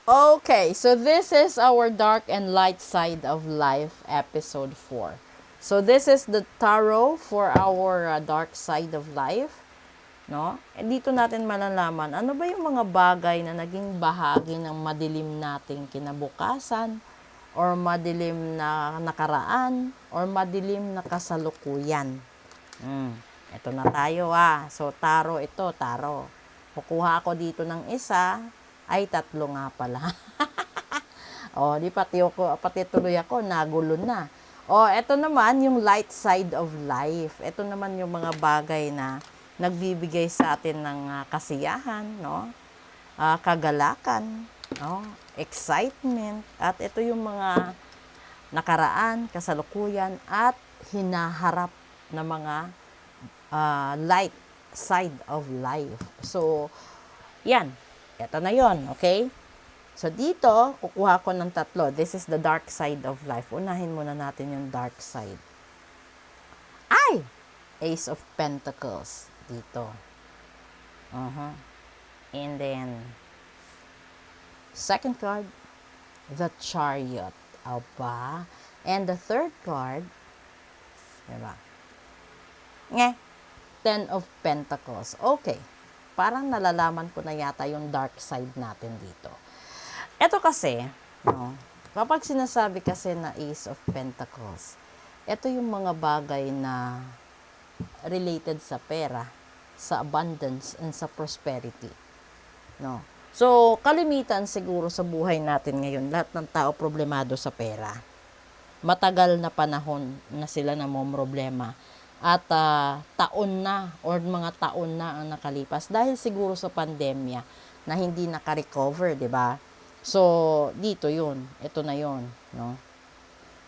Okay, so this is our dark and light side of life, episode 4. So this is the tarot for our dark side of life, no? E dito natin malalaman ano ba yung mga bagay na naging bahagi ng madilim nating kinabukasan or madilim na nakaraan or madilim na kasalukuyan. Ito na tayo So taro. Kukuha ako dito ng isa, ay tatlo nga pala. Di pati tuloy ako, nagulo na. Ito naman yung light side of life. Ito naman yung mga bagay na nagbibigay sa atin ng kasiyahan, no? Kagalakan, no? Excitement. At ito yung mga nakaraan, kasalukuyan, at hinaharap na mga light side of life. So, yan. Ito na yon, okay? So, dito, kukuha ko ng tatlo. This is the dark side of life. Unahin muna natin yung dark side. Ay! Ace of Pentacles. Dito. And then, second card, the Chariot. Aba. And the third card, diba? Ten of Pentacles. Okay. Parang nalalaman ko na yata yung dark side natin dito. Ito kasi, no, kapag sinasabi kasi na Ace of Pentacles, ito yung mga bagay na related sa pera, sa abundance, and sa prosperity. No? So, kalimitan siguro sa buhay natin ngayon, lahat ng tao problemado sa pera. Matagal na panahon na sila namomroblema. At taon na or mga taon na ang nakalipas dahil siguro sa pandemya na hindi naka-recover, 'di ba? So, dito 'yun. Ito na 'yun, no?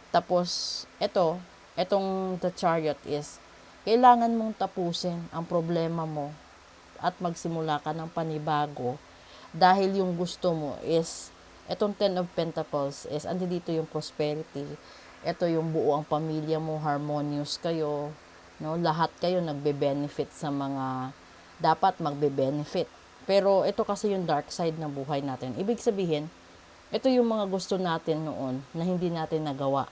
Tapos etong the Chariot is kailangan mong tapusin ang problema mo at magsimula ka ng panibago dahil yung gusto mo is etong Ten of Pentacles is andito yung prosperity. Ito yung buo ang pamilya mo, harmonious kayo, no? Lahat kayo nagbe-benefit sa mga dapat magbe-benefit. Pero ito kasi yung dark side ng buhay natin. Ibig sabihin, ito yung mga gusto natin noon na hindi natin nagawa.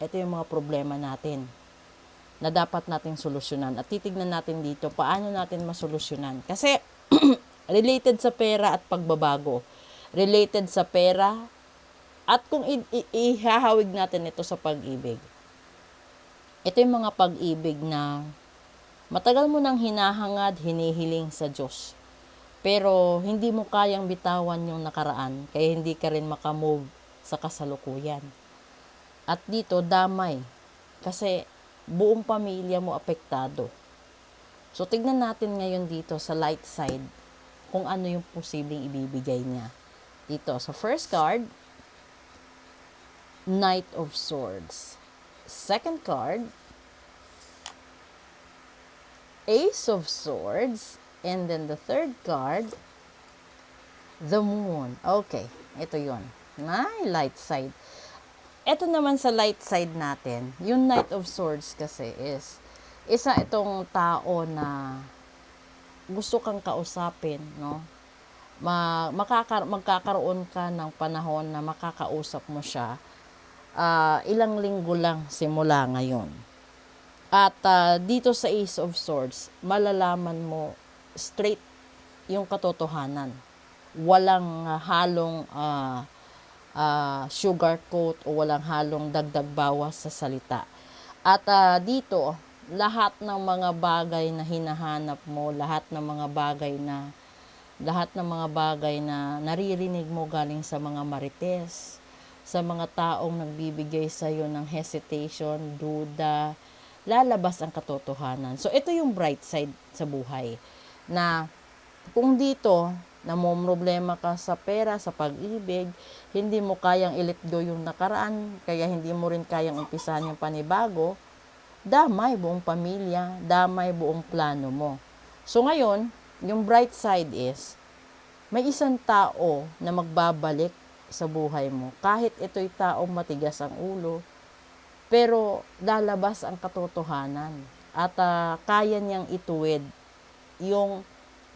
Ito yung mga problema natin na dapat nating solusyonan. At titignan natin dito paano natin masolusyonan. Kasi related sa pera at pagbabago. Related sa pera at kung ihahawig natin ito sa pag-ibig. Ito yung mga pag-ibig na matagal mo nang hinahangad, hinihiling sa Diyos. Pero hindi mo kayang bitawan yung nakaraan, kaya hindi ka rin makamove sa kasalukuyan. At dito, damay. Kasi buong pamilya mo apektado. So, tignan natin ngayon dito sa light side kung ano yung posibleng ibibigay niya. Dito, sa first card, Knight of Swords. Second card, Ace of Swords. And then the third card, the Moon. Okay, ito yun. Light side. Ito naman sa light side natin, yung Knight of Swords kasi is isa itong tao na gusto kang kausapin, no? Magkakaroon ka ng panahon na makakausap mo siya. Ilang linggo lang simula ngayon. At dito sa Ace of Swords, malalaman mo straight yung katotohanan. Walang halong sugarcoat o walang halong dagdag bawas sa salita. At dito, lahat ng mga bagay na hinahanap mo, lahat ng mga bagay na naririnig mo galing sa mga marites, sa mga taong nagbibigay sa iyo ng hesitation, duda, lalabas ang katotohanan. So, ito yung bright side sa buhay. Na kung dito, namomroblema ka sa pera, sa pag-ibig, hindi mo kayang i-let go yung nakaraan, kaya hindi mo rin kayang umpisahan yung panibago, damay buong pamilya, damay buong plano mo. So, ngayon, yung bright side is, may isang tao na magbabalik sa buhay mo. Kahit ito'y taong matigas ang ulo, pero lalabas ang katotohanan at kaya niyang ituwid yung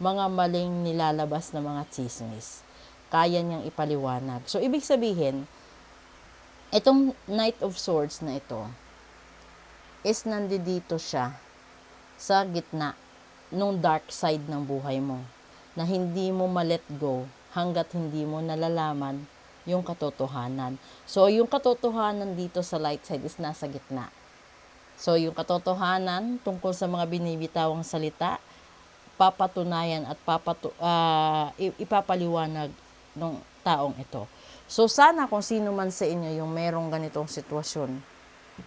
mga maling nilalabas na mga chismis. kaya niyang ipaliwanag. So, ibig sabihin, itong Knight of Swords na ito is nandito siya sa gitna nung dark side ng buhay mo na hindi mo ma-let go hanggat hindi mo nalalaman yung katotohanan. So, yung katotohanan dito sa light side is nasa gitna. So, yung katotohanan tungkol sa mga binibitawang salita, papatunayan at ipapaliwanag ng taong ito. So, sana kung sino man sa inyo yung merong ganitong sitwasyon,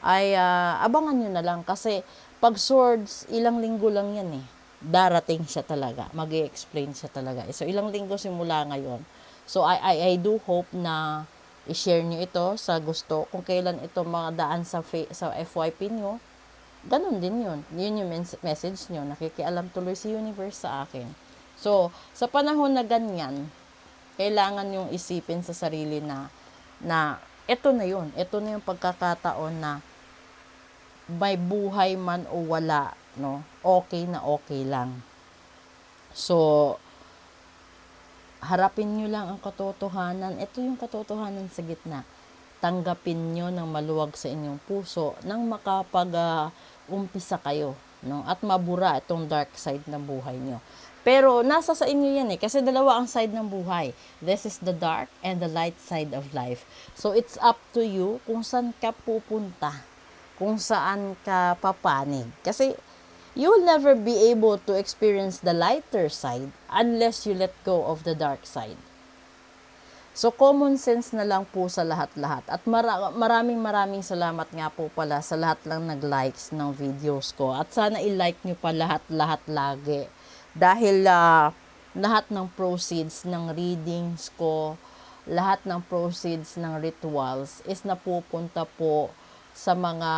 ay abangan nyo na lang. Kasi, pag swords, ilang linggo lang yan eh. Darating siya talaga. Mag-i-explain siya talaga. So, ilang linggo simula ngayon. So, I do hope na i-share nyo ito sa gusto. Kung kailan ito makadaan sa FYP nyo, ganun din yun. Yun yung message nyo. Nakikialam tuloy si universe sa akin. So, sa panahon na ganyan, kailangan yung isipin sa sarili na ito na yun. Ito na yung pagkakataon na may buhay man o wala, no? Okay na okay lang. So, harapin nyo lang ang katotohanan. Ito yung katotohanan sa gitna. Tanggapin nyo ng maluwag sa inyong puso nang makapag-umpisa kayo, no? At mabura itong dark side ng buhay nyo. Pero nasa sa inyo yan eh, kasi dalawa ang side ng buhay. This is the dark and the light side of life. So it's up to you kung saan ka pupunta, kung saan ka papanig. Kasi you will never be able to experience the lighter side unless you let go of the dark side. So, common sense na lang po sa lahat-lahat. At maraming salamat nga po pala sa lahat lang nag-likes ng videos ko. At sana i-like nyo pa lahat-lahat lagi. Dahil lahat ng proceeds ng readings ko, lahat ng proceeds ng rituals is napupunta po sa mga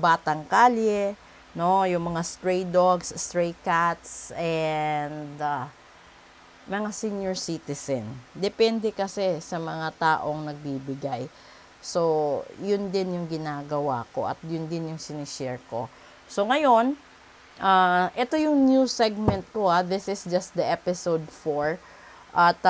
batang kalye, no, yung mga stray dogs, stray cats, and mga senior citizen. Depende kasi sa mga taong nagbibigay. So, yun din yung ginagawa ko at yun din yung sinishare ko. So, ngayon, ito yung new segment ko. This is just the episode 4. At,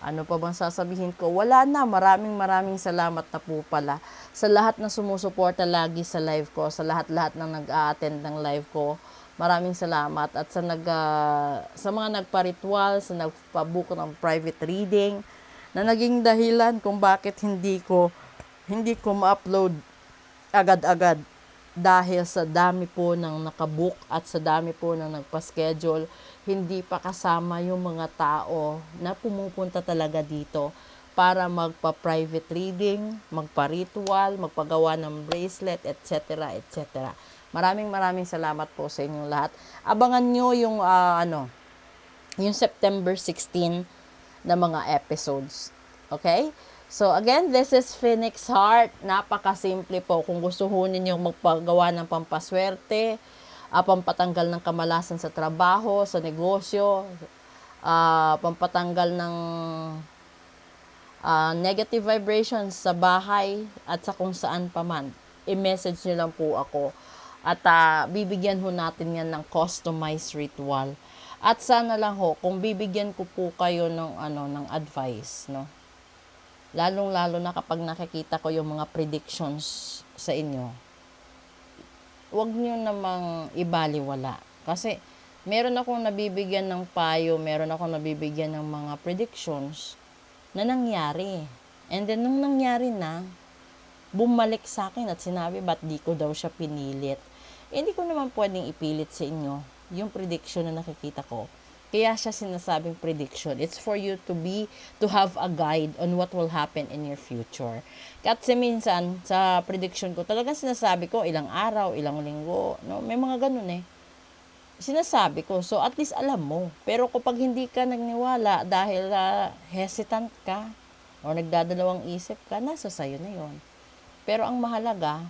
ano pa bang sasabihin ko? Wala na. Maraming salamat na po pala sa lahat na sumusuporta lagi sa live ko, sa lahat ng nag-a-attend ng live ko. Maraming salamat at sa mga nagpa-ritual, sa nagpa-book ng private reading na naging dahilan kung bakit hindi ko ma-upload agad-agad dahil sa dami po ng nakabook at sa dami po ng nagpa-schedule, hindi pa kasama yung mga tao na pumupunta talaga dito para magpa-private reading, magpa-ritual, magpagawa ng bracelet, etc. etc. Maraming salamat po sa inyong lahat. Abangan nyo yung yung September 16 na mga episodes. Okay? So again, this is Phoenix Heart. Napakasimple po. Kung gusto ho ninyong magpagawa ng pampaswerte, pampatanggal ng kamalasan sa trabaho, sa negosyo, pampatanggal ng negative vibrations sa bahay at sa kung saan pa man, i-message nyo lang po ako. At bibigyan ho natin yan ng customized ritual. At sana lang ho, kung bibigyan ko po kayo ng advice, no? Lalong-lalo na kapag nakikita ko yung mga predictions sa inyo, huwag nyo namang ibaliwala. Kasi meron akong nabibigyan ng payo, meron akong nabibigyan ng mga predictions na nangyari. And then, nung nangyari na, bumalik sa akin at sinabi, ba't di ko daw siya pinilit? Hindi ko naman pwedeng ipilit sa inyo yung prediction na nakikita ko. Kaya siya sinasabing prediction. It's for you to have a guide on what will happen in your future. Kasi minsan, sa prediction ko, talagang sinasabi ko, ilang araw, ilang linggo, no? May mga ganun eh. Sinasabi ko, so at least alam mo. Pero kapag hindi ka nagniwala dahil hesitant ka, o nagdadalawang isip ka, nasa sayo na yon. Pero ang mahalaga,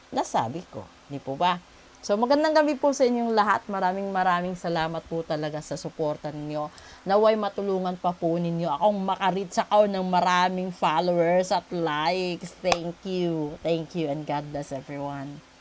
nasabi ko. Di po ba? So, magandang gabi po sa inyong lahat. Maraming salamat po talaga sa suporta ninyo. Naway matulungan pa po ninyo akong makareach ako ng maraming followers at likes. Thank you. Thank you and God bless everyone.